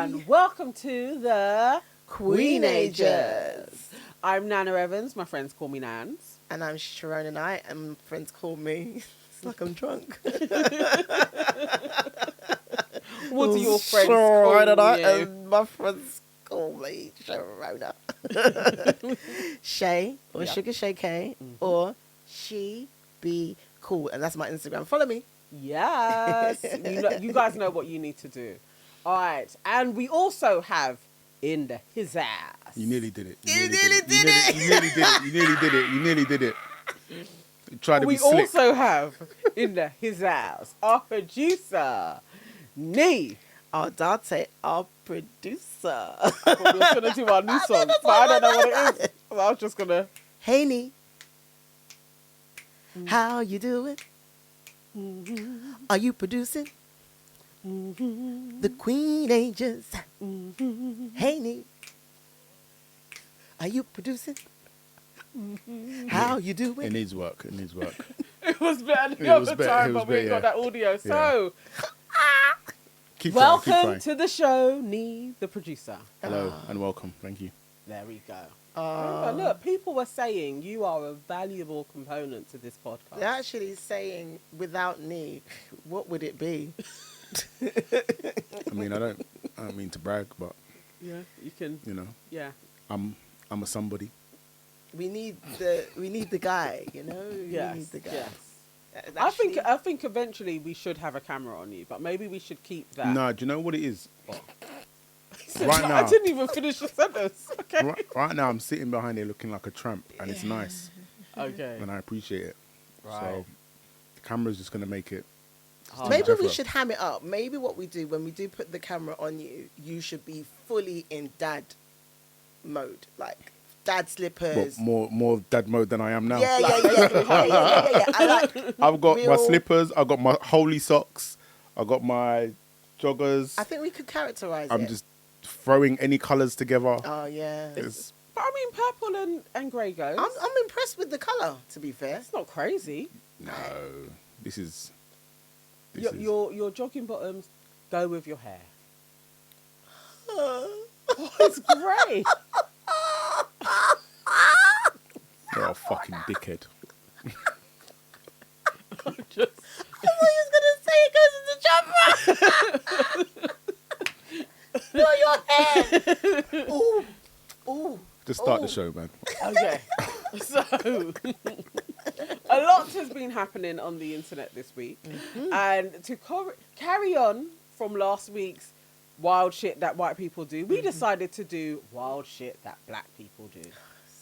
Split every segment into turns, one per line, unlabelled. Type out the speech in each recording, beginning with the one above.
And welcome to the
Queenagers.
I'm Nana Evans. My friends call me Nans.
And I'm Sharon and I, and my friends call me. It's like I'm drunk.
What do your friends call you?
And my friends call me Sharona. Shay, or Sugar Shay K, or She Be Cool. And that's my Instagram. Follow me.
Yes. You guys know what you need to do. All right. And we also have in his ass.
You nearly did it.
You nearly did it.
You nearly did it. You nearly did it. You nearly did it. You tried to be slick.
We also have in his ass our producer, Nee.
Our Dante, our producer.
I thought we were going to do our new song, but I don't know what it is. So I was just going to...
Hey, Nee. How you doing? Are you producing? The Queenagers. Hey, Nee. Are you producing? How you doing?
It needs work. It needs work.
It was better the other time, but we ain't got that audio. So,
keep trying,
welcome to the show, Nee, the producer.
Hello and welcome. Thank you.
There we go. Remember, look, people were saying you are a valuable component to this podcast.
They're actually saying, without Nee, what would it be?
I mean, I don't mean to brag, but
yeah, you can.
You know,
yeah,
I'm a somebody.
We need the guy, you know.
Yes,
we need the guy.
Yes. I think eventually we should have a camera on you, but maybe we should keep that.
No, do you know what it is?
Right now, I didn't even finish the sentence. Okay.
Right now, I'm sitting behind there looking like a tramp, and it's nice.
Okay.
And I appreciate it.
Right.
So the camera's just gonna make it.
Maybe we should ham it up. Maybe what we do when we do put the camera on you, you should be fully in dad mode, like dad slippers.
More dad mode than I am now.
Yeah.
I've got my slippers. I've got my holy socks. I've got my joggers.
I think we could characterize
I'm just throwing any colours together.
Oh yeah.
But I mean, purple and grey goes.
I'm impressed with the colour. To be fair,
it's not crazy.
No, this is.
Your jogging bottoms go with your hair. Oh, it's grey.
You're a fucking dickhead.
I thought you was gonna say it goes in the jumper. No, your hair. Ooh.
Just start the show, man.
Okay. So, a lot has been happening on the internet this week. Mm-hmm. And to carry on from last week's wild shit that white people do, we decided to do wild shit that black people do.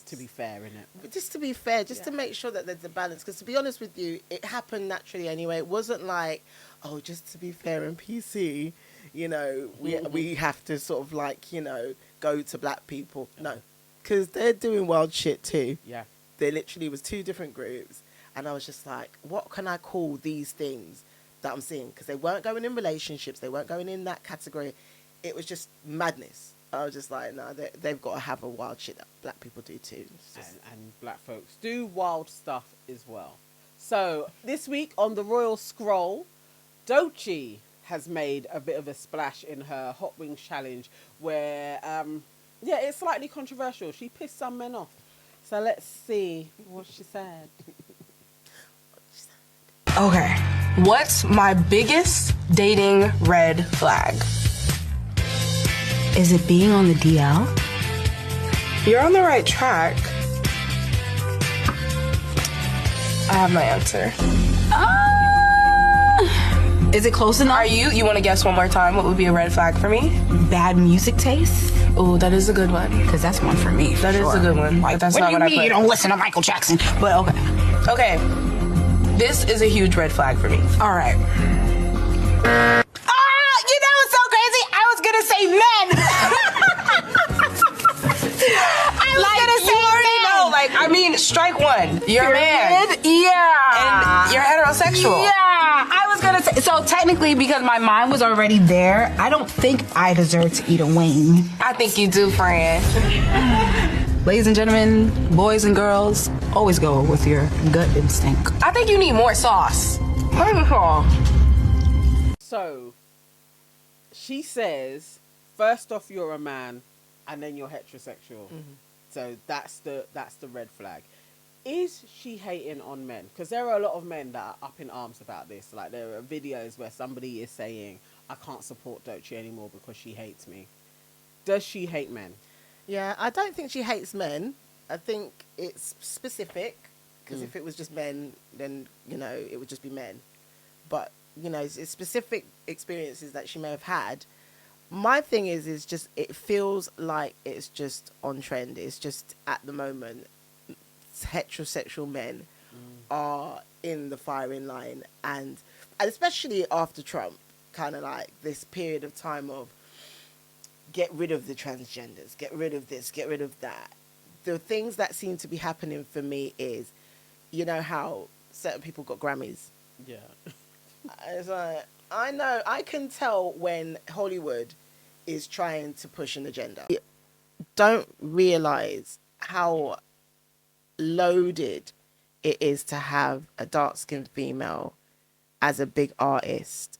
To be fair, innit?
But just to be fair, to make sure that there's a balance. Because to be honest with you, it happened naturally anyway. It wasn't like, oh, just to be fair and PC, you know, we have to sort of like, you know, go to black people. No. Because they're doing wild shit too.
Yeah.
There literally was two different groups. And I was just like, what can I call these things that I'm seeing? Because they weren't going in relationships. They weren't going in that category. It was just madness. I was just like, no, they've got to have a wild shit that black people do too.
And black folks do wild stuff as well. So this week on the Royal Scroll, Doechii has made a bit of a splash in her Hot Wings challenge where, it's slightly controversial. She pissed some men off. So let's see what she said.
Okay, what's my biggest dating red flag?
Is it being on the DL?
You're on the right track. I have my answer.
Is it close enough?
You want to guess one more time? What would be a red flag for me?
Bad music taste?
Oh, that is a good one.
Because that's one for me.
That is a good one.
Like,
that's
what
not
do you
what
mean
I
you don't listen to Michael Jackson? But okay.
Okay. This is a huge red flag for me.
All right. You know what's so crazy? I was going to say men.
I mean, strike one. You're a man.
Yeah.
And you're heterosexual.
Yeah. I was going to say, so technically, because my mind was already there, I don't think I deserve to eat a wing.
I think you do, friend.
Ladies and gentlemen, boys and girls, always go with your gut instinct.
I think you need more sauce.
So, she says first off, you're a man, and then you're heterosexual.
Mm-hmm.
So that's the red flag. Is she hating on men? Because there are a lot of men that are up in arms about this. Like, there are videos where somebody is saying, I can't support Doechii anymore because she hates me. Does she hate men?
Yeah, I don't think she hates men. I think it's specific, because if it was just men, then, you know, it would just be men. But, you know, it's specific experiences that she may have had. My thing is just, it feels like it's just on trend. It's just, at the moment, heterosexual men are in the firing line. And especially after Trump, kind of like this period of time of, get rid of the transgenders, get rid of this, get rid of that. The things that seem to be happening for me is, you know how certain people got Grammys?
Yeah.
It's like, I know, I can tell when Hollywood is trying to push an agenda. Don't realise how loaded it is to have a dark-skinned female as a big artist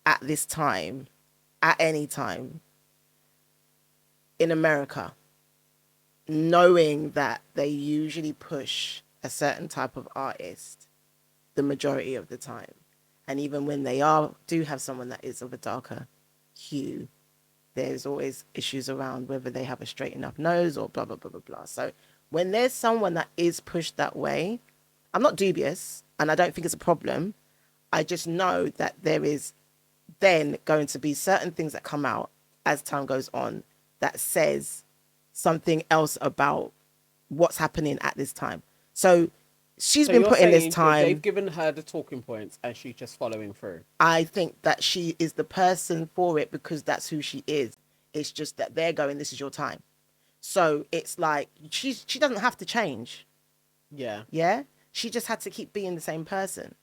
at this time, at any time, in America, knowing that they usually push a certain type of artist the majority of the time. And even when they do have someone that is of a darker hue, there's always issues around whether they have a straight enough nose or blah, blah, blah, blah, blah. So when there's someone that is pushed that way, I'm not dubious, and I don't think it's a problem. I just know that there is then going to be certain things that come out as time goes on that says something else about what's happening at this time. So she's been put in this time.
They've given her the talking points and she's just following through.
I think that she is the person for it because that's who she is. It's just that they're going, this is your time. So it's like she doesn't have to change.
Yeah.
Yeah? She just had to keep being the same person.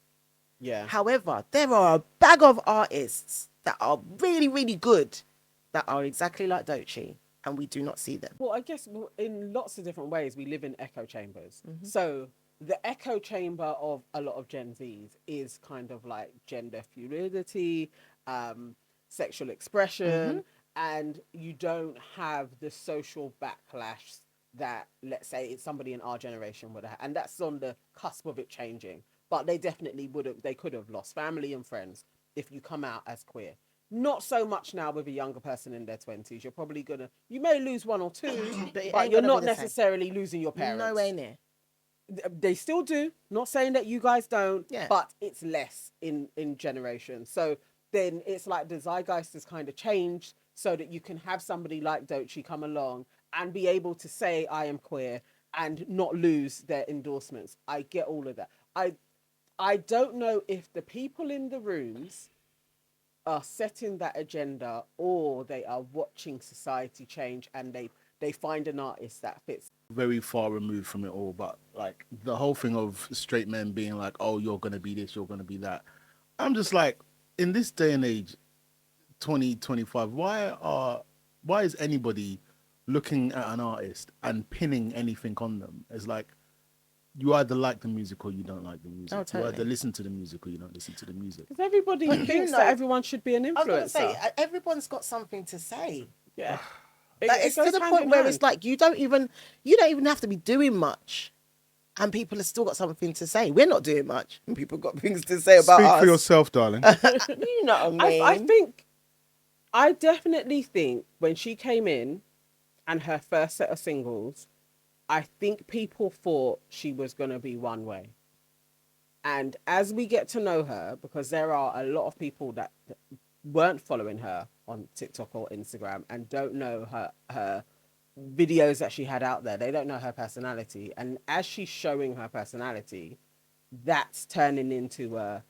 Yeah.
However, there are a bag of artists that are really, really good that are exactly like Doechii, and we do not see them.
Well, I guess in lots of different ways, we live in echo chambers. So the echo chamber of a lot of Gen Zs is kind of like gender fluidity, sexual expression, and you don't have the social backlash that, let's say, it's somebody in our generation would have. And that's on the cusp of it changing. But they definitely they could have lost family and friends if you come out as queer. Not so much now with a younger person in their 20s. You're probably you may lose one or two, but you're not necessarily losing your parents.
No way near.
They still do. Not saying that you guys don't,
Yeah.
but it's less in generations. So then it's like the zeitgeist has kind of changed so that you can have somebody like Doechii come along and be able to say, I am queer, and not lose their endorsements. I get all of that. I don't know if the people in the rooms are setting that agenda or they are watching society change and they find an artist that fits.
Very far removed from it all, but like the whole thing of straight men being like, oh, you're going to be this, you're going to be that. I'm just like, in this day and age, 2025, why is anybody looking at an artist and pinning anything on them? It's like, you either like the music or you don't like the music.
Oh, totally.
You either listen to the music or you don't listen to the music.
Because everybody thinks that everyone should be an influencer.
I was going to say, everyone's got something to say.
Yeah.
Like, it's to the point where it's like, you don't even have to be doing much. And people have still got something to say. We're not doing much. And people got things to say about us.
Speak for yourself, darling.
You know what I mean?
I definitely think when she came in and her first set of singles, I think people thought she was going to be one way. And as we get to know her, because there are a lot of people that weren't following her on TikTok or Instagram and don't know her videos that she had out there, they don't know her personality. And as she's showing her personality, that's turning into I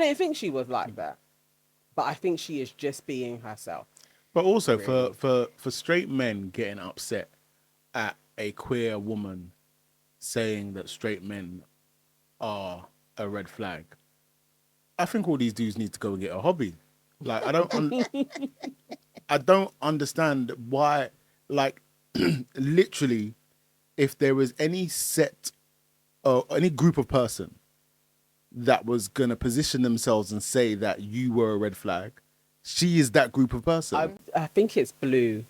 didn't think she was like that, but I think she is just being herself.
But also really. for straight men getting upset at a queer woman saying that straight men are a red flag, I think all these dudes need to go and get a hobby. Like, I don't understand why, like, literally, if there was any set or any group of person that was going to position themselves and say that you were a red flag, she is that group of person.
I think it's Blue.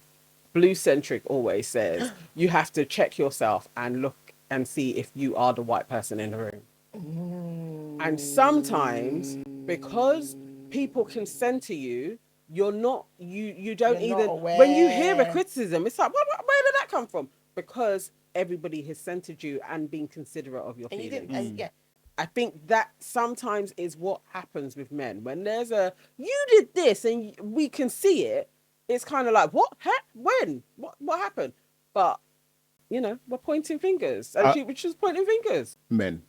Blue Centric always says you have to check yourself and look and see if you are the white person in the room. And sometimes, because people can center you, you're not, you don't
You're
even,
not
when you hear a
aware.
criticism, it's like, where did that come from? Because everybody has centered you and been considerate of your
And you
feelings.
didn't, and yeah.
I think that sometimes is what happens with men. When there's you did this and we can see it, it's kind of like, what? When? What happened? But, we're pointing fingers. And we're just pointing fingers.
Men,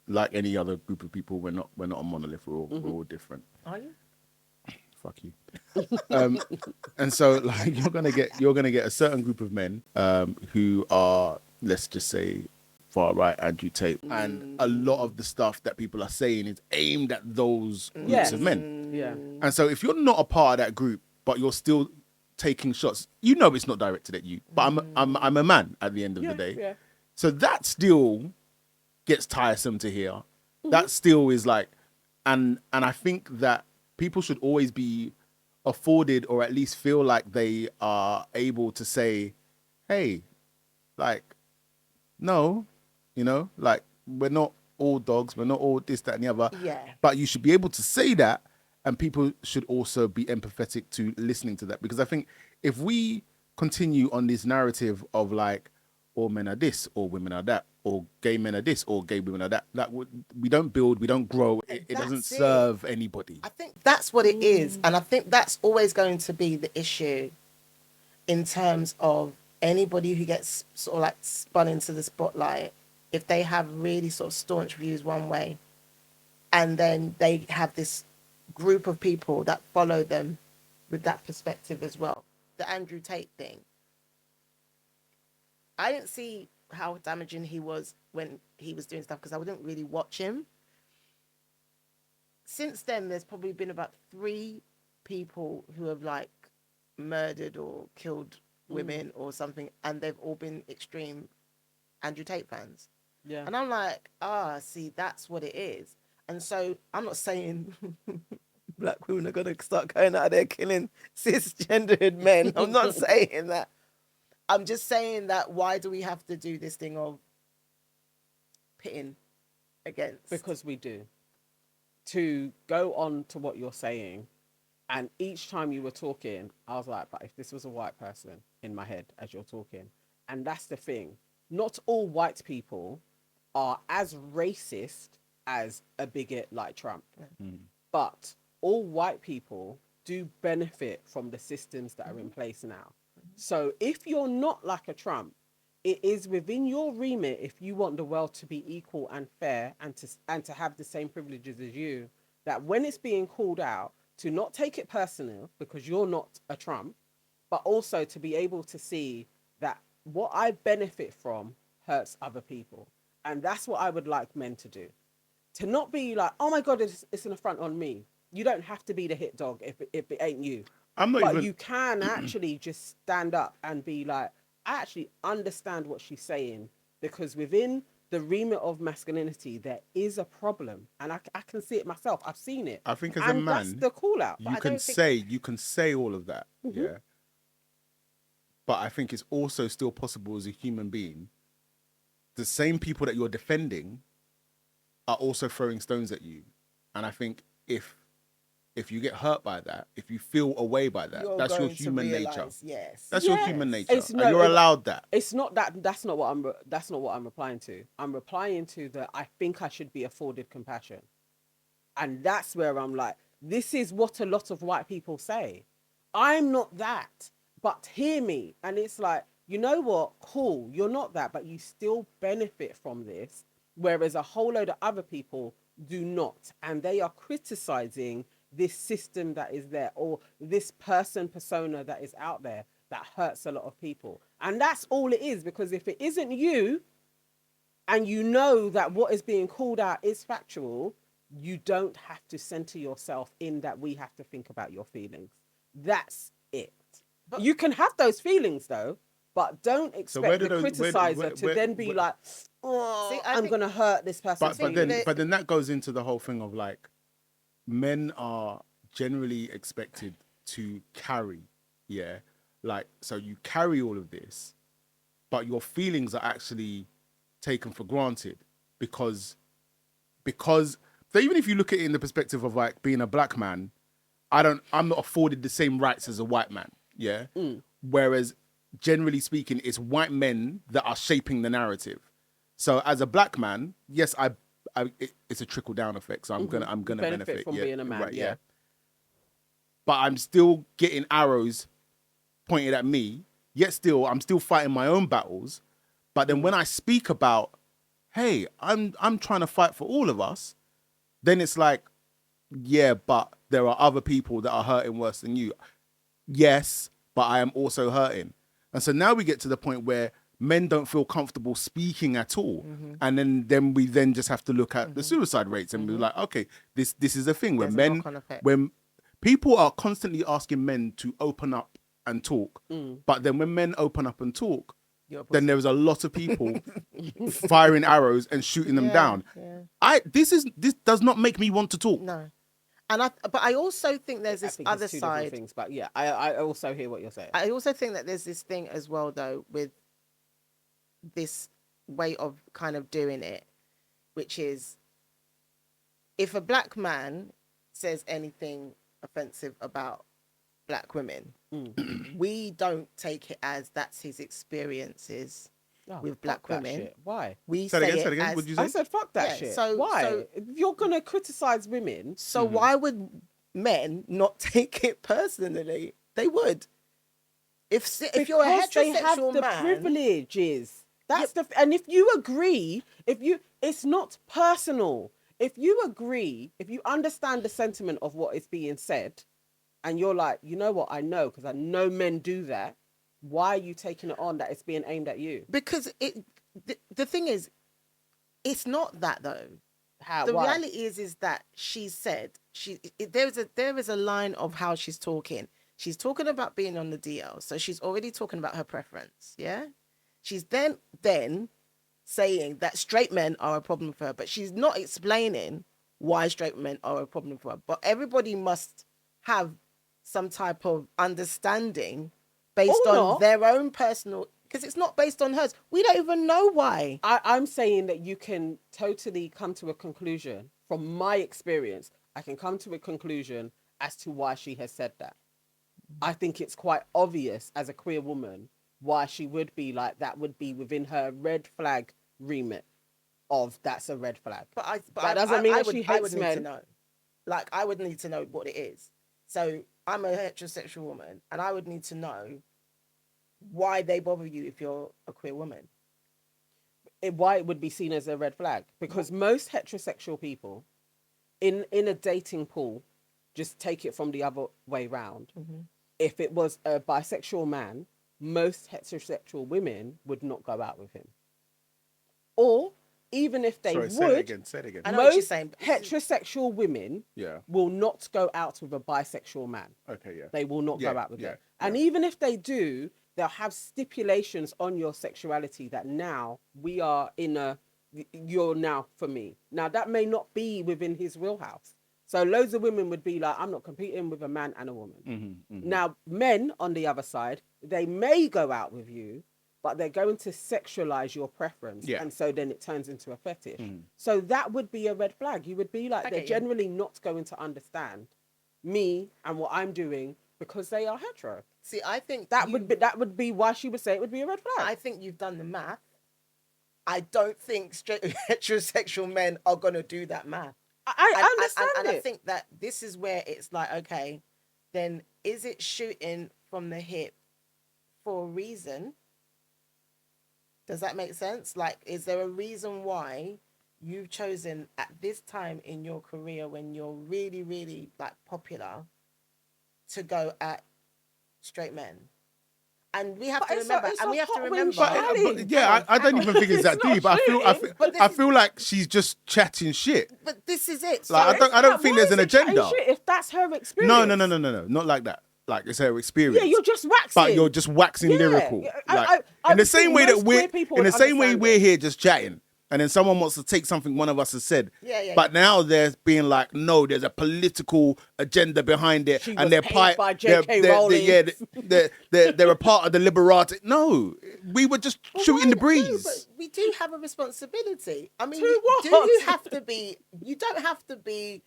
like any other group of people, we're not a monolith. We're all different.
Are you?
Fuck you. And so, like, you're gonna get a certain group of men who are, let's just say, far right Andrew Tate, and a lot of the stuff that people are saying is aimed at those groups of men.
Yeah.
And so, if you're not a part of that group, but you're still taking shots, it's not directed at you. But I'm a man at the end of the day.
Yeah.
So that still gets tiresome to hear. That still is like, and I think that people should always be afforded, or at least feel like they are able to say, hey, like, no, like, we're not all dogs, we're not all this, that, and the other.
Yeah.
But you should be able to say that, and people should also be empathetic to listening to that. Because I think if we continue on this narrative of like, all men are this, or women are that, or gay men are this, or gay women are that, we don't build, we don't grow. It doesn't serve anybody.
I think that's what it is. And I think that's always going to be the issue in terms of anybody who gets sort of like spun into the spotlight. If they have really sort of staunch views one way, and then they have this group of people that follow them with that perspective as well. The Andrew Tate thing. I didn't see how damaging he was when he was doing stuff because I wouldn't really watch him. Since then, there's probably been about 3 people who have like murdered or killed women or something, and they've all been extreme Andrew Tate fans.
Yeah.
And I'm like, see, that's what it is. And so I'm not saying black women are going to start going out there killing cisgendered men. I'm not saying that. I'm just saying that why do we have to do this thing of pitting against?
Because we do. To go on to what you're saying, and each time you were talking, I was like, but if this was a white person in my head as you're talking, and that's the thing, not all white people are as racist as a bigot like Trump. But all white people do benefit from the systems that are in place now. So if you're not like a Trump, it is within your remit, if you want the world to be equal and fair and to have the same privileges as you, that when it's being called out, to not take it personal because you're not a Trump, but also to be able to see that what I benefit from hurts other people. And that's what I would like men to do. To not be like, oh my God, it's an affront on me. You don't have to be the hit dog if it ain't you. But you can actually just stand up and be like, I actually understand what she's saying, because within the remit of masculinity, there is a problem. And I can see it myself. I've seen it.
I think as a man,
that's the call out.
You can say all of that. Yeah. But I think it's also still possible as a human being. The same people that you're defending are also throwing stones at you. And I think if you get hurt by that, if you feel away by that, that's your human nature.
Yes.
That's your human nature.
And
you're allowed that.
It's not that. That's not what I'm replying to. I'm replying to that I think I should be afforded compassion. And that's where I'm like, this is what a lot of white people say. I'm not that, but hear me. And it's like, you know what? Cool. You're not that, but you still benefit from this. Whereas a whole load of other people do not. And they are criticizing this system that is there, or this persona that is out there that hurts a lot of people. And that's all it is, because if it isn't you, and you know that what is being called out is factual, you don't have to center yourself in that we have to think about your feelings. That's it. But you can have those feelings though, but don't expect the criticizer to then be like, oh, I'm going to hurt this person.
But then that goes into the whole thing of like, men are generally expected to carry, yeah? Like, so you carry all of this, but your feelings are actually taken for granted because so even if you look at it in the perspective of like being a black man, I'm not afforded the same rights as a white man, yeah? Whereas generally speaking, it's white men that are shaping the narrative. So as a black man, yes, it's a trickle down effect. So I'm gonna benefit
from being a man,
right,
yeah.
But I'm still getting arrows pointed at me. Yet still, I'm still fighting my own battles. But then when I speak about, hey, I'm trying to fight for all of us, then it's like, yeah, but there are other people that are hurting worse than you. Yes, but I am also hurting. And so now we get to the point where men don't feel comfortable speaking at all. And then we just have to look at the suicide rates and be like, okay, this is a thing where when people are constantly asking men to open up and talk, but then when men open up and talk, then there's a lot of people firing arrows and shooting them down. This does not make me want to talk.
No. But I also think there's this other
two
side.
different things, but yeah, I also hear what you're saying.
I also think that there's this thing as well, though, with this way of kind of doing it, which is if a black man says anything offensive about black women, we don't take it as that's his experiences with black women.
Shit. Why?
We
Say
say
it again.
as,
What'd you say?
I said fuck that shit. Why? If you're gonna criticize women,
so why would men not take it personally? They would. If you're a heterosexual
they have the
man,
privileges. That's and if you agree, it's not personal. If you agree, if you understand the sentiment of what is being said, and you're like, you know what, I know, because I know men do that. Why are you taking it on that it's being aimed at you?
Because the thing is, it's not that though.
How?
The
Why?
reality is that she said there is a line of how she's talking. She's talking about being on the DL, so she's already talking about her preference. Yeah, she's then saying that straight men are a problem for her, but she's not explaining why straight men are a problem for her. But everybody must have some type of understanding based on their own personal, because it's not based on hers. We don't even know why.
I'm saying that you can totally come to a conclusion. From my experience, I can come to a conclusion as to why she has said that. I think it's quite obvious as a queer woman why she would be like, that would be within her red flag remit of that's a red flag.
But
that doesn't mean that she hates
I would
men.
need to know. Like, I would need to know what it is. So I'm a heterosexual woman, and I would need to know why they bother you if you're a queer woman.
Why it would be seen as a red flag. Because most heterosexual people in a dating pool, just take it from the other way round. If it was a bisexual man, most heterosexual women would not go out with him. Or even if they would,
say it again.
I know what you're
most
saying, but
heterosexual women will not go out with a bisexual man.
Okay, yeah.
They will not go out with
yeah,
them. And even if they do, they'll have stipulations on your sexuality that now we are you're now for me. Now that may not be within his wheelhouse. So loads of women would be like, I'm not competing with a man and a woman. Now men on the other side, they may go out with you, but they're going to sexualize your preference. And so then it turns into a fetish. So that would be a red flag. You would be like, they're generally not going to understand me and what I'm doing because they are hetero.
see, I think
That would be why she would say it would be a red flag.
I think you've done the math. I don't think straight heterosexual men are going to do that math.
I understand
and
it.
I think that this is where it's like, okay, then is it shooting from the hip for a reason? Does that make sense? Like, is there a reason why you've chosen at this time in your career when you're really, really like popular to go at straight men? And we have to remember,
I don't even think it's that deep. I feel like she's just chatting shit.
But this is it.
Like, I don't think there's an agenda.
If that's her experience.
No, not like that. Like, it's her experience.
Yeah, you're just waxing.
But you're just waxing lyrical.
I
in the same way that
most queer people
in the
would
same way
understand
we're
it.
here just chatting. And then someone wants to take something one of us has said.
But
now they're being like, no, there's a political agenda behind it.
She
and
was
they're
paid by J.K. Rowling.
They're a part of the liberati. No, we were just shooting the breeze.
No, but we do have a responsibility. I mean,
To what?
do you have to be, you don't have to be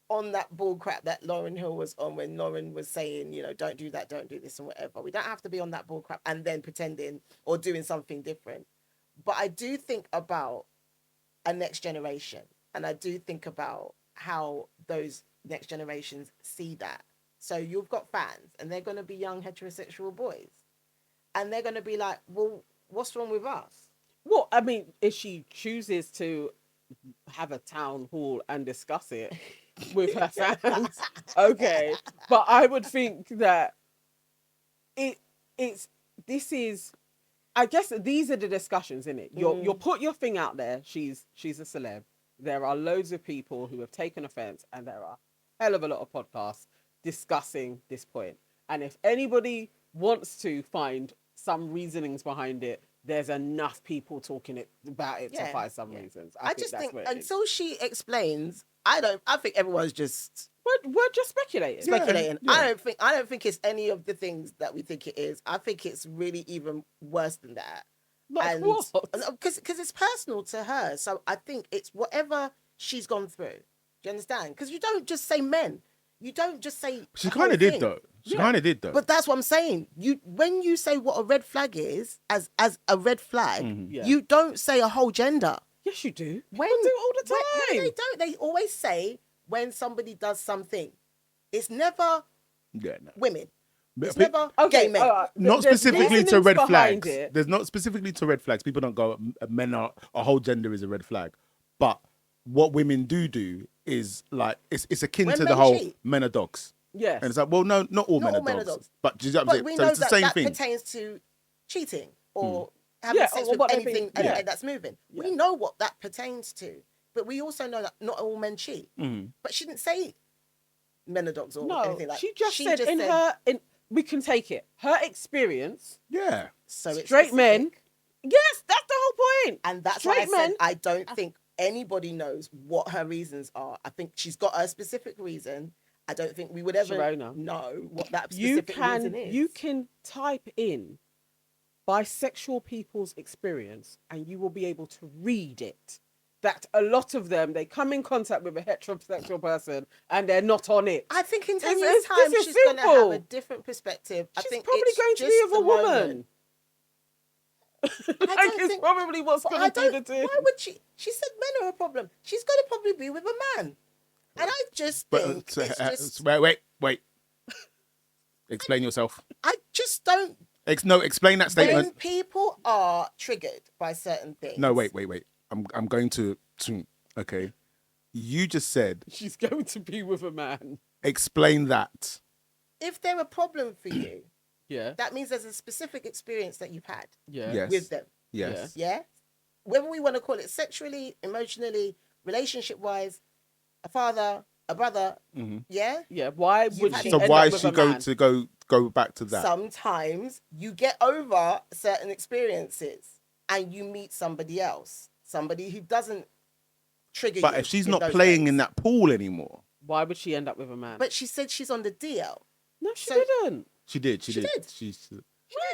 on that bull crap that Lauryn Hill was on when Lauren was saying, you know, don't do that, don't do this and whatever. We don't have to be on that bull crap and then pretending or doing something different. But I do think about a next generation, and I do think about how those next generations see that. So you've got fans, and they're going to be young heterosexual boys, and they're going to be like, well, what's wrong with us?
Well, I mean, if she chooses to have a town hall and discuss it with her fans, okay. But I would think that I guess these are the discussions, innit? You'll put your thing out there. She's a celeb. There are loads of people who have taken offense, and there are a hell of a lot of podcasts discussing this point. And if anybody wants to find some reasonings behind it, there's enough people talking about it to find some reasons. I just think
until she explains, I think everyone's just
we're just speculating.
Yeah. I don't think it's any of the things that we think it is. I think it's really even worse than that.
Like what?
Because it's personal to her. So I think it's whatever she's gone through. Do you understand? Because you don't just say men. You don't just say.
She kind of did though. She kind of did though.
But that's what I'm saying. When you say what a red flag is as a red flag, you don't say a whole gender.
Yes, you do.
When
People do it all the time.
No, they don't. They always say when somebody does something. It's never women. It's never gay men.
Not specifically to red flags.
It.
There's not specifically to red flags. People don't go, men are, a whole gender is a red flag. But what women do is like, it's akin
When
to
men
the whole
cheat.
men are dogs.
Yes.
And it's like, well, no, not all men are dogs. But do you know what I'm saying?
we
So
know
it's the
that
same
that
thing.
pertains to cheating or having sex with anything that's moving. Yeah. We know what that pertains to. But we also know that not all men cheat. But she didn't say men are dogs or anything like that.
She just said we can take it. Her experience.
Yeah.
So it's
straight men. Yes, that's the whole point.
And that's why I said I don't think anybody knows what her reasons are. I think she's got a specific reason. I don't think we would ever know what that specific reason is.
You can type in bisexual people's experience and you will be able to read it. That a lot of them, they come in contact with a heterosexual person and they're not on it.
I think in 10 years' time, she's going to have a different perspective.
She's
I think
probably
it's
going to
just
be with a
the
woman.
moment.
It's probably what's going to do the thing.
Why would she? She said men are a problem. She's going to probably be with a man. And I just think it's just...
Wait. Explain yourself.
I just don't...
explain that statement.
When people are triggered by certain things...
No, wait. I'm going to... Okay. You just said...
She's going to be with a man.
Explain that.
If they're a problem for you,
that
means there's a specific experience that you've had
with
them.
Yes.
Yeah? Whether we want to call it sexually, emotionally, relationship-wise, a father, a brother, yeah?
Yeah, why would she
So
end
why
up
is she
with a
going
man?
to go back to that?
Sometimes you get over certain experiences and you meet somebody else, somebody who doesn't trigger you.
But if she's not playing in that pool anymore,
why would she end up with a man?
But she said she's on the DL.
No, she didn't.
She did.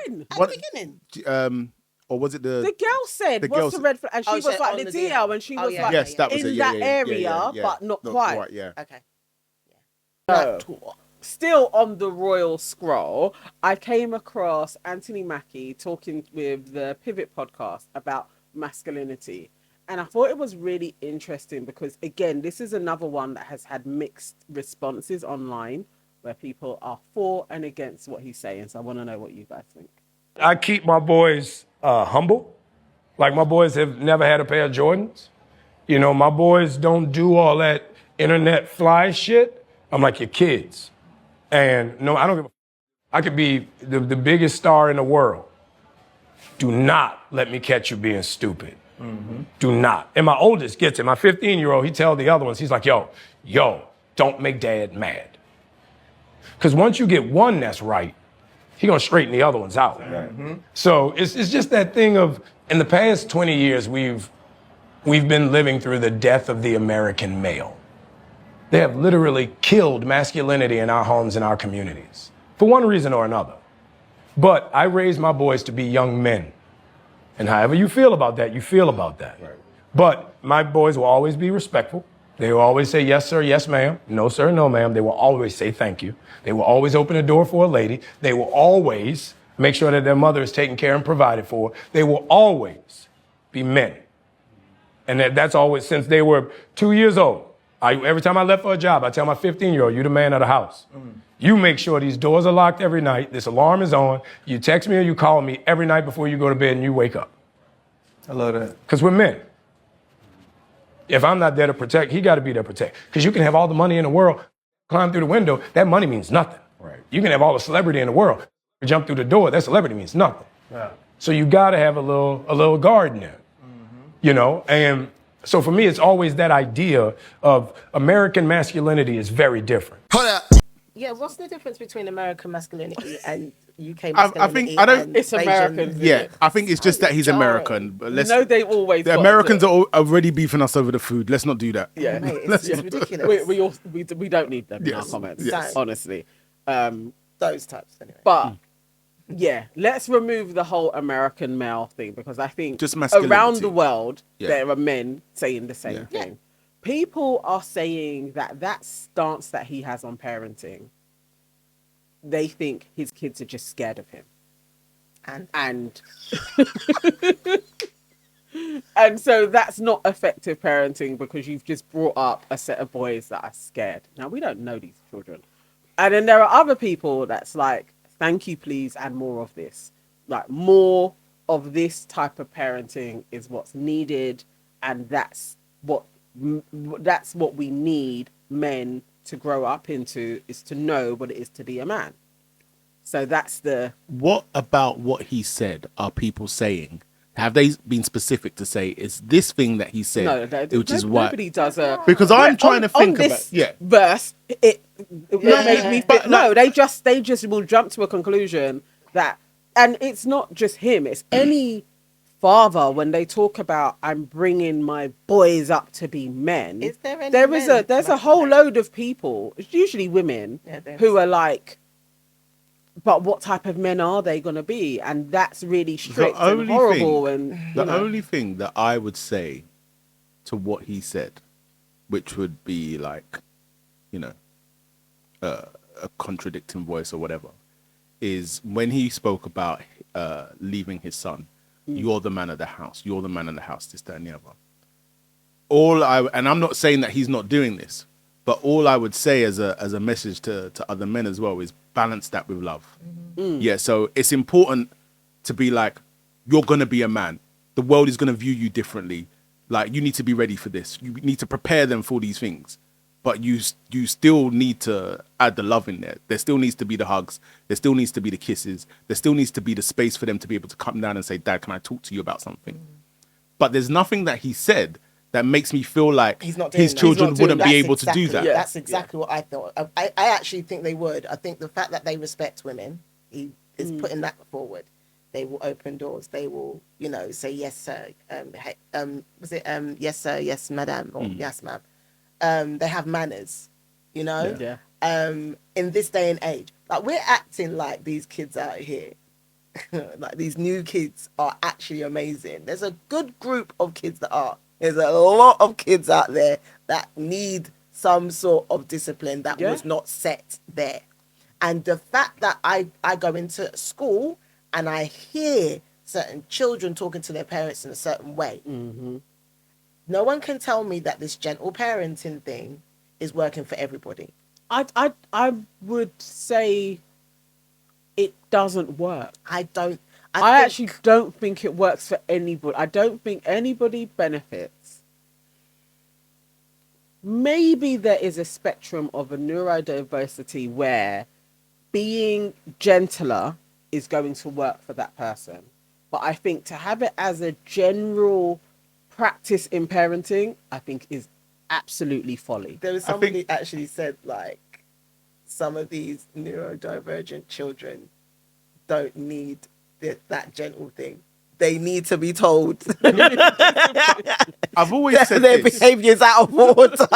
When?
At the beginning.
Or was it
the girl said what's the red flag? And she was like the DL, and she was like
yes, that was
in that area, but not quite.
Yeah.
Okay.
So, still on the Royal Scroll, I came across Anthony Mackie talking with the Pivot podcast about masculinity. And I thought it was really interesting because, again, this is another one that has had mixed responses online where people are for and against what he's saying. So I want to know what you guys think.
I keep my boys humble. Like, my boys have never had a pair of Jordans. You know, my boys don't do all that internet fly shit. I'm like your kids. And no, I don't give a... I could be the biggest star in the world. Do not let me catch you being stupid. Do not. And my oldest gets it. My 15-year-old, he tell the other ones, he's like, yo, don't make dad mad. Because once you get one that's right, he gonna straighten the other ones out. So it's just that thing of, in the past 20 years, we've we've been living through the death of the American male. They have literally killed masculinity in our homes and our communities for one reason or another. But I raised my boys to be young men. And however you feel about that, you feel about that. Right. But my boys will always be respectful. They will always say, yes, sir, yes, ma'am. No, sir, no, ma'am. They will always say thank you. They will always open the door for a lady. They will always make sure that their mother is taken care and provided for. They will always be men. And that's always since they were 2 years old. Every time I left for a job, I tell my 15-year-old, you're the man of the house. You make sure these doors are locked every night, this alarm is on, you text me or you call me every night before you go to bed and you wake up.
I love that.
Because we're men. If I'm not there to protect, he got to be there to protect. Because you can have all the money in the world, climb through the window, that money means nothing.
Right.
You can have all the celebrity in the world, jump through the door, that celebrity means nothing.
Yeah.
So you got to have a little guard in there, you know? And so for me, it's always that idea of American masculinity is very different.
Hold up.
Yeah, what's the difference between American masculinity and UK
I
masculinity?
think I don't.
and
It's
Asian?
American.
Yeah, I think it's just that he's
jarring.
American. But let's.
No, they always.
The
got
Americans
to-
are already beefing us over the food. Let's not do that.
Yeah,
Mate, it's ridiculous.
we don't need them in our
Yes.
comments.
Yes.
Honestly,
Those types, anyway.
but yeah, let's remove the whole American male thing because I think
Just masculinity.
around the world
Yeah.
there are men saying the same
Yeah.
thing. People are saying that stance that he has on parenting, they think his kids are just scared of him. And and so that's not effective parenting because you've just brought up a set of boys that are scared. Now we don't know these children. And then there are other people that's like, thank you, please, and more of this. Like more of this type of parenting is what's needed, and that's what we need men to grow up into, is to know what it is to be a man. So that's the...
What about what he said are people saying? Have they been specific to say, is this thing that he said, which is why?
Nobody does a...
Because I'm trying to think
on
about...
this
Yeah.
verse, it made me...
but
no, they just will jump to a conclusion that... And it's not just him, it's any father when they talk about, I'm bringing my boys up to be men.
Is there any
there's a whole load of people, it's usually women, who are like, but what type of men are they going to be? And that's really strict and horrible.
The only thing that I would say to what he said, which would be like, a contradicting voice or whatever, is when he spoke about leaving his son. You're the man of the house. You're the man of the house, this, that, and the other. And I'm not saying that he's not doing this, but all I would say as a message to other men as well is balance that with love. Yeah, so it's important to be like, you're going to be a man. The world is going to view you differently. Like, you need to be ready for this. You need to prepare them for these things. But you still need to add the love in there. There still needs to be the hugs. There still needs to be the kisses. There still needs to be the space for them to be able to come down and say, Dad, can I talk to you about something? But there's nothing that he said that makes me feel like his children wouldn't be able to do that.
Yeah. That's exactly what I thought. I actually think they would. I think the fact that they respect women, he is putting that forward. They will open doors. They will, say, yes, sir. Yes, sir, yes, madam, or yes, ma'am. They have manners,
Yeah.
In this day and age. Like, we're acting like these kids out here, like these new kids are actually amazing. There's a good group of kids that are. There's a lot of kids out there that need some sort of discipline that was not set there. And the fact that I go into school and I hear certain children talking to their parents in a certain way, no one can tell me that this gentle parenting thing is working for everybody.
I would say it doesn't work.
I
actually don't think it works for anybody. I don't think anybody benefits. Maybe there is a spectrum of a neurodiversity where being gentler is going to work for that person. But I think to have it as a general practice in parenting, I think is absolutely folly.
There was somebody actually said, like, some of these neurodivergent children don't need that gentle thing. they need to be told
I've always said
their
this.
behaviour's out of order.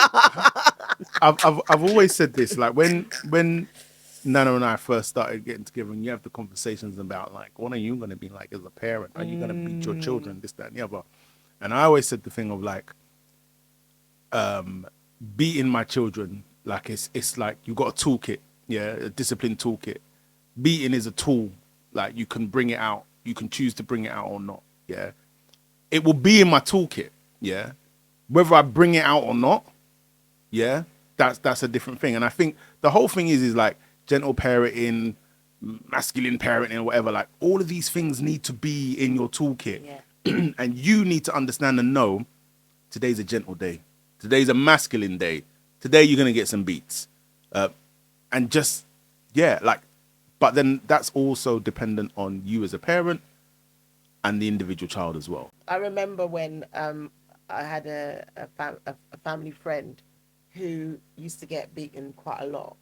I've always said this. Like when Nana and I first started getting together, and you have the conversations about like, what are you going to be like as a parent? Are you going to beat your children? This, that, and the other. And I always said the thing of like, beating my children, like it's like you got a toolkit, a discipline toolkit. Beating is a tool, like you can bring it out, you can choose to bring it out or not. It will be in my toolkit. Whether I bring it out or not, that's a different thing. And I think the whole thing is like gentle parenting, masculine parenting, whatever. Like all of these things need to be in your toolkit, and you need to understand and know today's a gentle day. Today's a masculine day. Today you're gonna get some beats, and just but then that's also dependent on you as a parent and the individual child as well.
I remember when I had a family friend who used to get beaten quite a lot,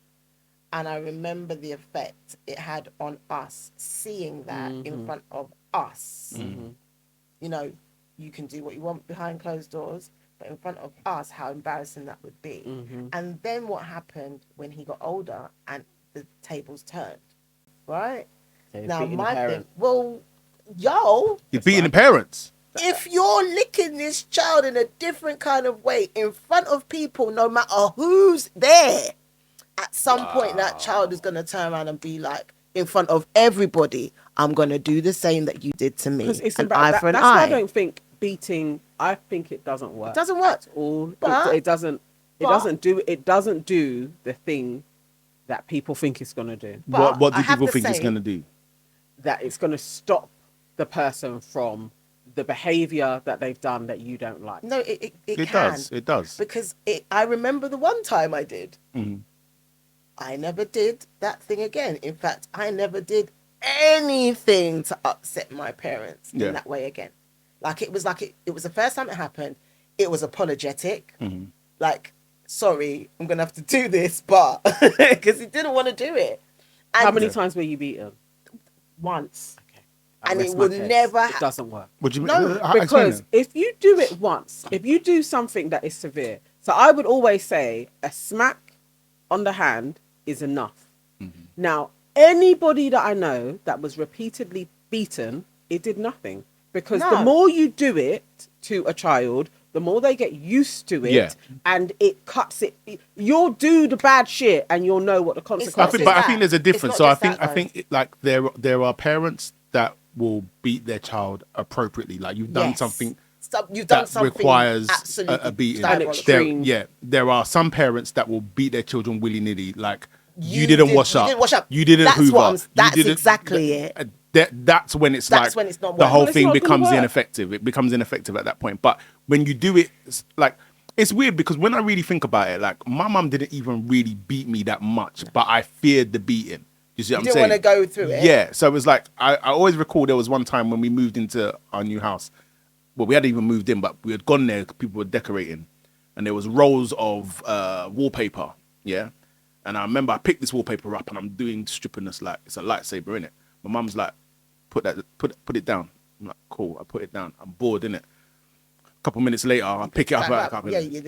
and I remember the effect it had on us seeing that in front of us. You know, you can do what you want behind closed doors, but in front of us, how embarrassing that would be. And then what happened when he got older and the tables turned, right?
So he's
Now
beating the
my thing,
parent.
well, yo,
You're beating the parents.
if you're licking this child in a different kind of way in front of people, no matter who's there, at some point that child is going to turn around and be like, in front of everybody, I'm going to do the same that you did to me.
Because it's
an
about
eye
that,
for an
that's why I
eye.
don't think beating. I think it doesn't work.
It doesn't work.
at all.
But-
It doesn't. It doesn't do the thing that people think it's going to do.
But
What
I
do
have
people
to
think it's
say-
going to do?
That it's going to stop the person from the behavior that they've done that you don't like.
No, it
It
can.
does. It does.
Because I remember the one time I did. I never did that thing again. In fact, I never did anything to upset my parents
Yeah.
in that way again. Like it was the first time it happened. It was apologetic. Like, sorry, I'm gonna have to do this, but because he didn't want to do it. And
How many times were you beaten?
once.
Okay. I
And it
rest my
would
case.
never
It doesn't work.
What do you
No,
mean? Explain
Because
it.
if you do it once, if you do something that is severe, so I would always say a smack on the hand is enough. Now, anybody that I know that was repeatedly beaten, it did nothing. Because the
No.
more you do it to a child, the more they get used to it,
Yeah.
and it cuts it. You'll do the bad shit, and you'll know what the
I
consequences.
think, but I
that.
think there's a
It's
difference.
not
So I
just
think
that,
like there are parents that will beat their child appropriately. Like you've done
Yes.
something
You've done
that
something
requires
absolutely
a beating.
diabolical.
Extreme.
There are some parents that will beat their children willy nilly. Like you
You
didn't
did-
wash
you
up.
didn't wash up.
You didn't
That's
hoover.
what I'm-
You
that's
didn't-
exactly it.
That's when it's
That's
like
when it's not
the
working.
whole
Well, it's
thing
not gonna
becomes
work.
ineffective. It becomes ineffective at that point. But when you do it, like it's weird because when I really think about it, like my mum didn't even really beat me that much, but I feared the beating. You see what I'm
didn't
saying?
wanna go through it.
Yeah. So it was like I always recall there was one time when we moved into our new house. Well, we hadn't even moved in, but we had gone there. People were decorating, and there was rolls of wallpaper. Yeah. And I remember I picked this wallpaper up and I'm doing stripping this like it's a lightsaber in it. My mum's like, put it down. I'm like, cool. I put it down. I'm bored in it. A couple minutes later, I pick it up.
Yeah, you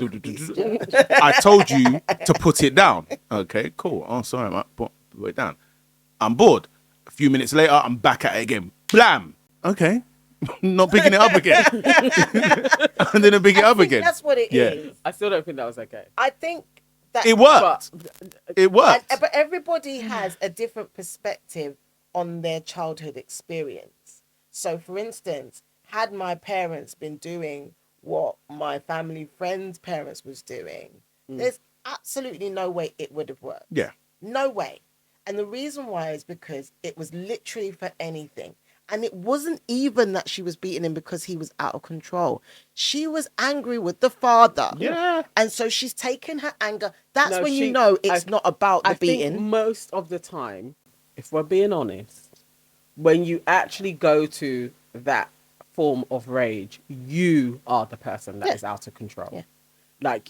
I told you to put it down. Okay, cool. Oh, sorry, mate. Put it down. I'm bored. A few minutes later, I'm back at it again. Blam. Okay. Not picking it up again. And then I pick it up again.
That's what it is.
Yeah.
I still don't think that was okay.
I think that
It worked. It worked.
But everybody has a different perspective on their childhood experience. So, for instance, had my parents been doing what my family friends' parents was doing, there's absolutely no way it would have worked.
Yeah.
No way. And the reason why is because it was literally for anything. And it wasn't even that she was beating him because he was out of control. She was angry with the father.
Yeah.
And so she's taken her anger. That's
No,
when
she-
you know it's
I-
not about the
I think
beating.
most of the time, if we're being honest, when you actually go to that form of rage, you are the person that is
Yeah.
out of control.
Yeah.
Like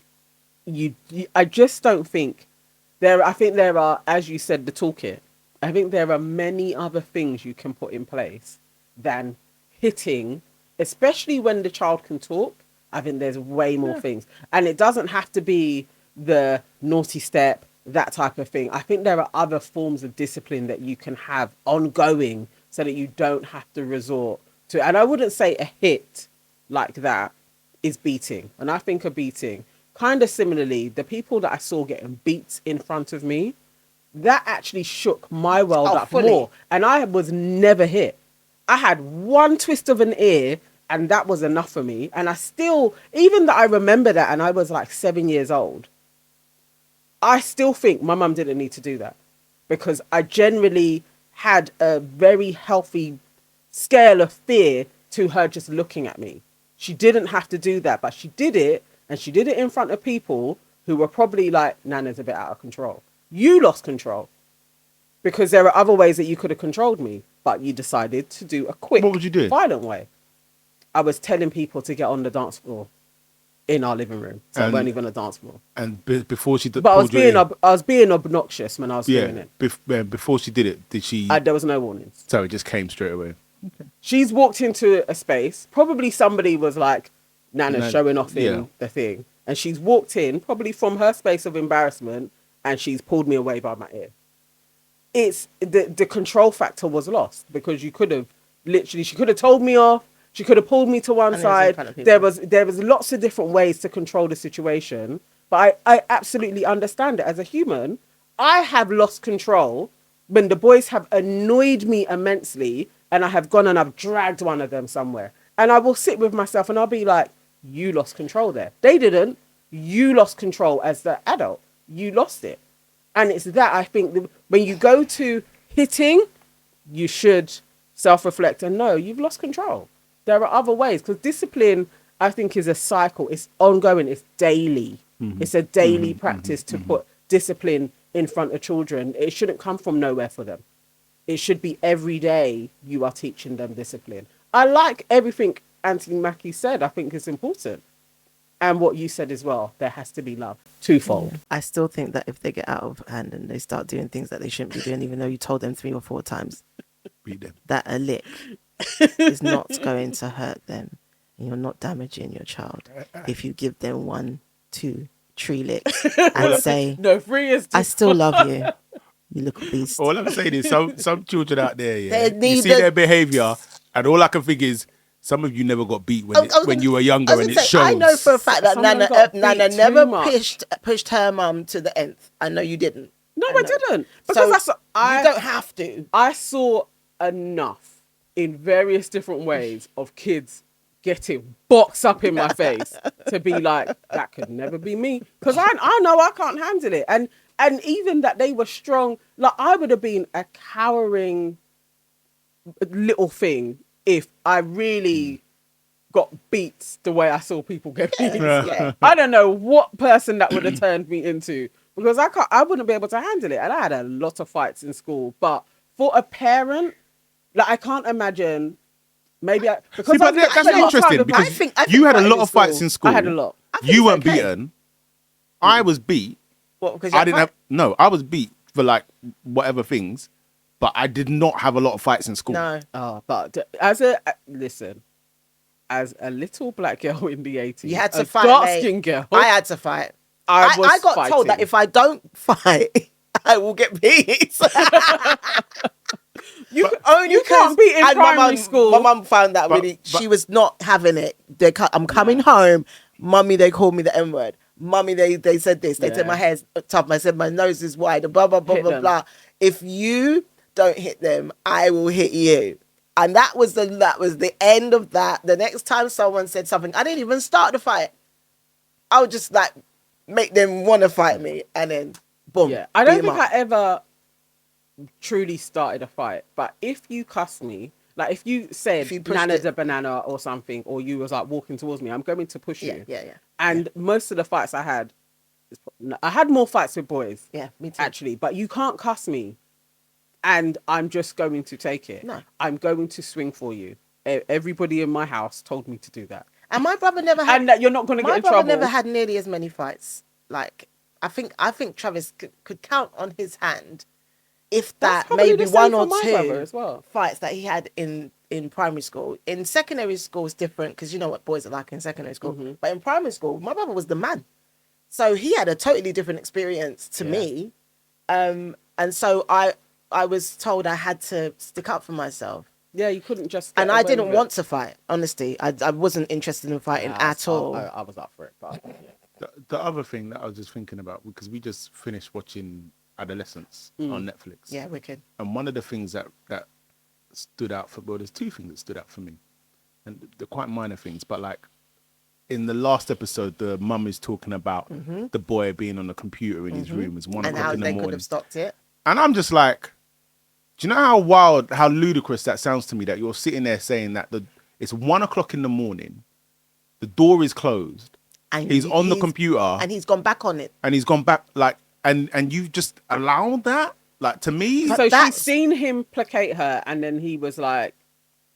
I just don't think I think there are, as you said, the toolkit. I think there are many other things you can put in place than hitting, especially when the child can talk, I think there's way more things. And it doesn't have to be the naughty step, that type of thing. I think there are other forms of discipline that you can have ongoing so that you don't have to resort to. And I wouldn't say a hit like that is beating. And I think a beating, kind of similarly, the people that I saw getting beats in front of me, that actually shook my world up
fully.
more. And I was never hit. I had one twist of an ear and that was enough for me. And I still, even that I remember that and I was like 7 years old, I still think my mum didn't need to do that because I generally had a very healthy scale of fear to her just looking at me. She didn't have to do that, but she did it, and she did it in front of people who were probably like, Nana's a bit out of control. You lost control because there are other ways that you could have controlled me, but you decided to do a quick,
What would you do?
violent way. I was telling people to get on the dance floor in our living room, so it
And-
weren't even a dance floor.
And before she did,
But I was being obnoxious when I was doing it.
before she did it, did she?
There was no warnings.
So it just came straight away.
She's walked into a space. Probably somebody was like, Nana's
Nan-
showing off in
yeah.
the thing. And she's walked in, probably from her space of embarrassment, and she's pulled me away by my ear. It's the control factor was lost because you could have literally, she could have told me off. She could have pulled me to one
And it was in
side.
front of people.
There was lots of different ways to control the situation. But I absolutely understand it. As a human, I have lost control when the boys have annoyed me immensely and I have gone and I've dragged one of them somewhere. And I will sit with myself and I'll be like, you lost control there. They didn't. You lost control as the adult. You lost it. And it's that I think when you go to hitting, you should self-reflect and know you've lost control. There are other ways because discipline, I think, is a cycle. It's ongoing. It's daily. It's a daily practice to put discipline in front of children. It shouldn't come from nowhere for them. It should be every day you are teaching them discipline. I like everything Anthony Mackie said. I think it's important. And what you said as well, there has to be love. Twofold.
I still think that if they get out of hand and they start doing things that they shouldn't be doing, even though you told them 3 or 4 times,
Beat them.
that a lick is not going to hurt them. And you're not damaging your child if you give them 1, 2, 3 licks and say,
No, 3 is
I still love you, you little beast.
All I'm saying is some children out there, yeah,
They
you
need
see
the-
their behavior, and all I can think is some of you never got beat when you were younger, and it shows.
I know for a fact that
Someone
Nana,
got beat
Nana
too
never
much.
pushed her mum to the nth. I know you didn't.
No, I
know.
didn't.
So
Because
you don't have to.
I saw enough in various different ways of kids getting boxed up in my face to be like, that could never be me. Because I know I can't handle it. And even that they were strong, like I would have been a cowering little thing if I really got beat the way I saw people get beat.
Yeah.
I don't know what person that would have turned me into because I wouldn't be able to handle it. And I had a lot of fights in school, but for a parent, like I can't imagine. Maybe because
See, but
I
that's
spent a lot of time
interesting
with-
because
I think
you had a
fighting
lot of fights in school.
I had a lot.
You weren't
okay.
beaten. I was beat.
What, because
I didn't have I was beat for like whatever things, but I did not have a lot of fights in school.
No.
Oh, but as a little black girl in the 80s,
You had to
a
fight,
dark
mate.
skinned girl.
I had to fight.
I was
I got told that
fighting.
if I don't fight, I will get beat.
you
Only
can't beat in
and my
primary
mum-
school.
My mum found that
But-
really. She was not having it. I'm coming home, mummy. They called me the N word. Mummy, they said this. They said
Yeah.
my hair's tough. I said my nose is wide. Blah blah blah
Hit
blah
them.
blah. If you don't hit them, I will hit you. And that was the end of that. The next time someone said something, I didn't even start the fight. I would just like make them want to fight me, and then boom.
Yeah, I don't
beat 'em
think
up.
I ever truly started a fight. But if you cuss me, like if you said
If you pushed
Nana's
it.
a banana or something, or you was like walking towards me, I'm going to push you.
Yeah.
And most of the fights I had more fights with boys.
Yeah, me too.
Actually, but you can't cuss me, and I'm just going to take it.
No.
I'm going to swing for you. Everybody in my house told me to do that,
And my brother never had.
and that you're not going to
My
get in
brother
trouble.
never had nearly as many fights. Like I think Travis could count on his hand if
That's
that,
probably
maybe
the same
one
for
or
my
two
brother as well.
fights that he had in primary school. In secondary school, it's different because you know what boys are like in secondary school.
Mm-hmm.
But in primary school, my brother was the man. So he had a totally different experience to me. And so I was told I had to stick up for myself.
Yeah, you couldn't just. Get
And I
away
didn't
with it.
want to fight, honestly. I wasn't interested in fighting at all.
I was up for it, but
The other thing that I was just thinking about, because we just finished watching Adolescence on Netflix.
Yeah, wicked.
And one of the things that stood out there's two things that stood out for me. And they're quite minor things, but like in the last episode, the mum is talking about the boy being on the computer in his room. It's 1
And
o'clock
how
in the
they
morning.
could have stopped it.
And I'm just like, do you know how wild, how ludicrous that sounds to me that you're sitting there saying that it's 1 o'clock in the morning, the door is closed,
And
he's on the computer,
and he's gone back on it.
and he's gone back, like, and you just allowed that? Like, to me,
so she's
that's-
seen him placate her, and then he was like,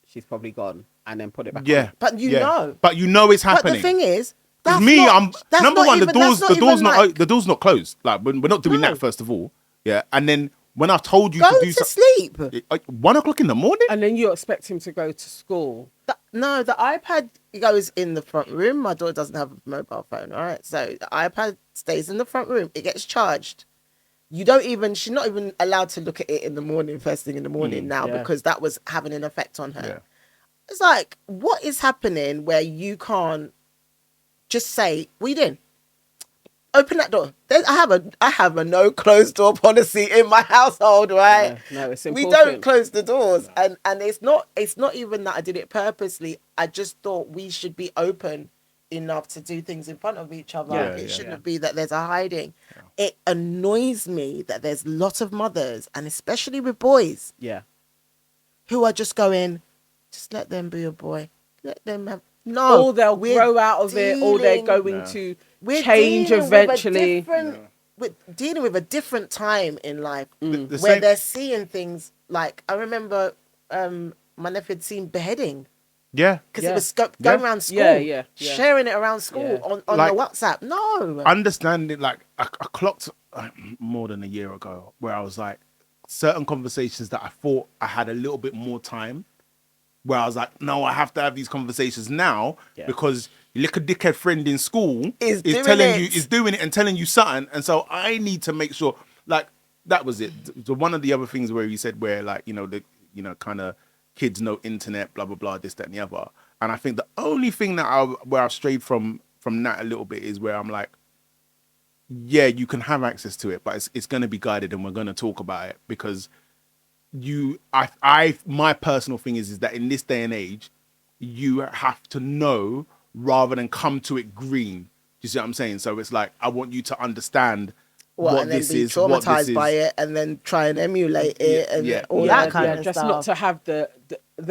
"She's probably gone," and then put it back.
yeah.
on.
But you
yeah.
know.
But you know it's happening.
But the thing is,
'Cause
that's
me,
not, that's
number
not
one,
even,
the door's
that's
not
like,
the door's not closed. Like, we're not doing
No.
that, first of all. Yeah. And then when I've told you
go
to do
to
something,
sleep.
1 o'clock in the morning?
And then you expect him to go to school.
No, the iPad goes in the front room. My daughter doesn't have a mobile phone, all right? So the iPad stays in the front room. It gets charged. She's not even allowed to look at it in the morning, first thing in the morning now,
yeah.
because that was having an effect on her.
Yeah.
It's like, what is happening where you can't just say, we didn't open that door? I have a no closed door policy in my household, right?
Yeah, no, it's
we
important.
don't close the doors, and it's not even that I did it purposely. I just thought we should be open enough to do things in front of each other.
Yeah,
It shouldn't be that there's a hiding. Yeah. It annoys me that there's lots of mothers, and especially with boys,
Yeah.
who are just going, just let them be a boy. Let them have no.
Or they'll
we're
grow out of it, or they're
dealing-
going to
we're
change
dealing with a
eventually.
we're dealing with a different time in life
The
where
same-
they're seeing things like, I remember my nephew had seen beheading
Yeah.
because
Yeah.
it was going
Yeah.
around school,
Yeah.
sharing it around school
Yeah.
on
Like-
the WhatsApp. No,
Understanding, like, I clocked more than a year ago where I was like, certain conversations that I thought I had a little bit more time, where I was like, no, I have to have these conversations now because your little dickhead friend in school
Is
doing it and telling you something, and so I need to make sure. Like, that was it. So one of the other things where you said where, like, kind of kids know internet, blah blah blah, this, that, and the other. And I think the only thing that where I've strayed from that a little bit is where I'm like, yeah, you can have access to it, but it's going to be guided, and we're going to talk about it because my personal thing is that in this day and age, you have to know rather than come to it green. Do you see what I'm saying? So it's like, I want you to understand what
and then
this
be
is, what this
traumatized
is.
by it, and then try and emulate it, and
yeah,
all
yeah,
that kind of
just
stuff.
not to have the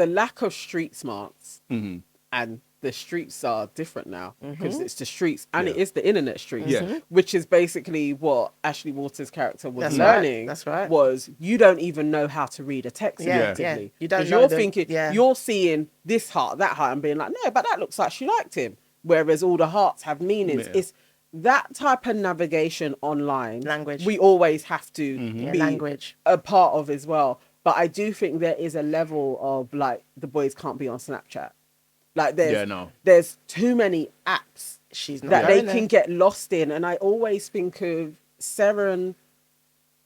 lack of street smarts,
Mm-hmm.
and the streets are different now because it's the streets and it
Yeah.
is the internet streets,
Yeah.
which is basically what Ashley Walters' character was
That's right,
learning.
that's right.
Was you don't even know how to read a text
Yeah,
effectively.
yeah. You don't
'Cause
know
you're
the-
thinking
yeah.
you're seeing this heart, that heart, and being like, no, but that looks like she liked him. Whereas all the hearts have meanings.
Yeah.
It's that type of navigation online.
Language.
We always have to
Yeah,
be
language.
a part of as well. But I do think there is a level of, like, the boys can't be on Snapchat. Like, there's too many apps
She's not
that they
going
can
there.
get lost in. And I always think of Seren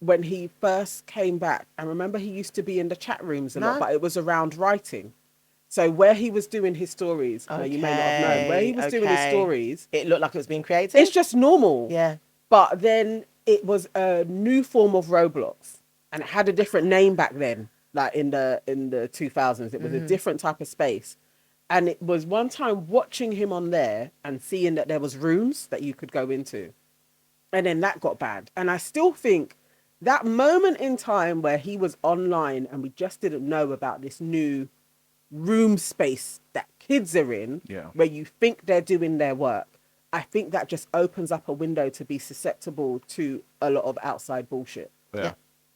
when he first came back. I remember he used to be in the chat rooms a lot,
No.
but it was around writing. So where he was doing his stories, now you may not have known, where he was doing his
Okay.
stories,
It looked like it was being created.
it's just normal.
Yeah.
But then it was a new form of Roblox, and it had a different name back then. Like in the 2000s, it was a different type of space. And it was one time watching him on there and seeing that there was rooms that you could go into, and then that got banned. And I still think that moment in time where he was online and we just didn't know about this new room space that kids are in,
Yeah.
where you think they're doing their work, I think that just opens up a window to be susceptible to a lot of outside bullshit.
Yeah.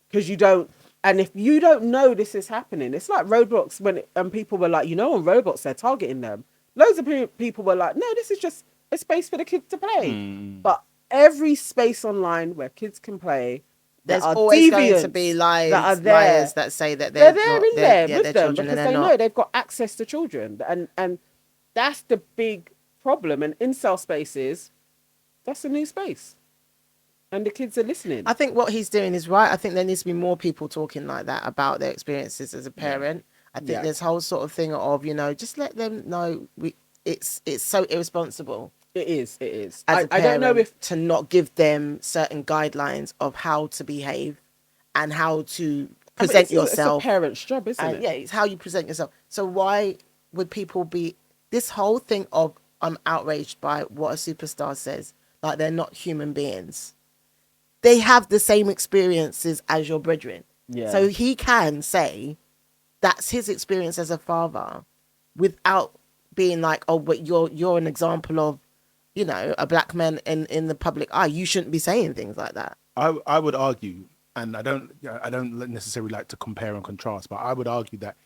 Because you don't, and if you don't know this is happening, it's like Roblox and people were like, on Roblox they're targeting them. Loads of people were like, no, this is just a space for the kids to play. But every space online where kids can play,
There's
that are
always going
deviants,
to be liars
that are there.
liars that say that
They're
they're
there
not,
in
they're,
there
yeah,
with
they're
them
children
because
and
they
they're
know
not.
they've got access to children, and that's the big problem. And incel spaces, that's a new space, and the kids are listening.
I think what he's doing is right. I think there needs to be more people talking like that about their experiences as a parent. I think
Yeah.
this whole sort of thing of, just let them know it's so irresponsible.
It is. It is.
As a
I don't know
parent,
if
to not give them certain guidelines of how to behave and how to present yourself.
It's a parent's job, isn't it?
Yeah, it's how you present yourself. So why would people be this whole thing of I'm outraged by what a superstar says, like they're not human beings. They have the same experiences as your brethren.
Yeah.
So he can say that's his experience as a father without being like, oh, but you're an example of, a black man in the public eye. You shouldn't be saying things like that.
I would argue, and I don't necessarily like to compare and contrast, but I would argue that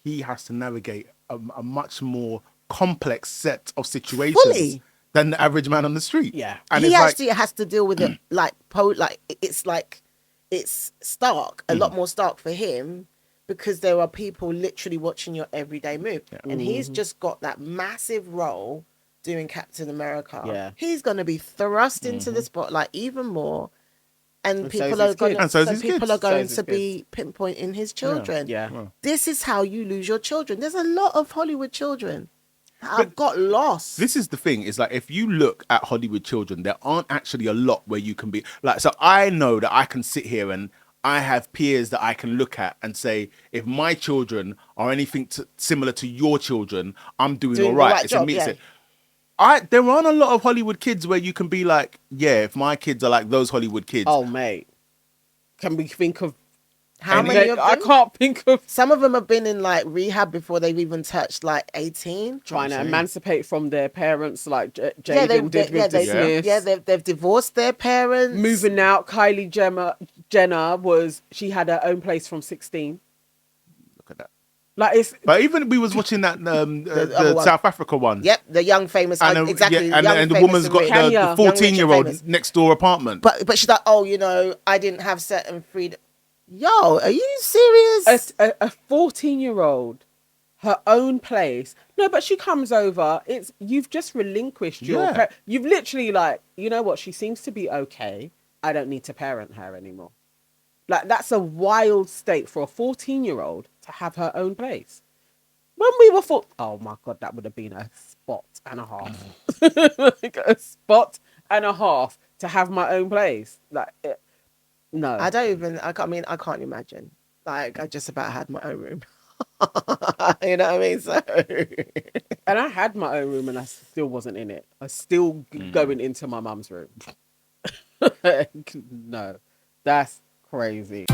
he has to navigate a much more complex set of situations
Fully.
than the average man on the street.
Yeah.
And
He
it's
actually has to deal with it it's stark, a lot more stark for him because there are people literally watching your everyday move. And he's just got that massive role doing Captain America.
Yeah.
He's going to be thrust into the spotlight even more. And
so
people
is his
are going
kids.
to,
And so is his
people
kids.
are going
So is his
to be pinpointing his children.
Yeah.
Well.
This is how you lose your children. There's a lot of Hollywood children that have got lost.
This is the thing, is like if you look at Hollywood children, there aren't actually a lot where you can be like, so I know that I can sit here and I have peers that I can look at and say, if my children are anything similar to your children, I'm doing
Doing
all
the
right.
right
It's
job,
a
yeah.
there aren't a lot of Hollywood kids where you can be like, yeah, if my kids are like those Hollywood kids.
Oh, mate. Can we think of
How
And
many of them?
I can't think of
Some of them have been in like rehab before they've even touched like 18.
trying to emancipate from their parents, like Jaden
Yeah,
did with the Smiths.
yeah, they've divorced their parents.
Moving out, Kylie Jenner she had her own place from 16.
Look at that.
Like it's
But even we was watching that
other
the
one.
South Africa one.
Yep, the young famous.
And,
exactly.
yeah,
young,
and the
famous
woman's
and
got
rich.
Kenya.
the
Young, rich and
14-year-old
famous.
next door apartment.
But she's like, oh, I didn't have certain freedom. Yo, are you serious?
a 14-year-old, her own place. No, but she comes over. You've just relinquished your.
Yeah.
You've literally like, you know what? She seems to be okay. I don't need to parent her anymore. Like that's a wild state for a 14-year-old to have her own place. When we were oh my God, that would have been a spot and a half. Like a spot and a half to have my own place. No.
I can't imagine. Like, I just about had my own room. You know what I mean? So,
And I had my own room and I still wasn't in it. I was still going into my mum's room. No, that's crazy.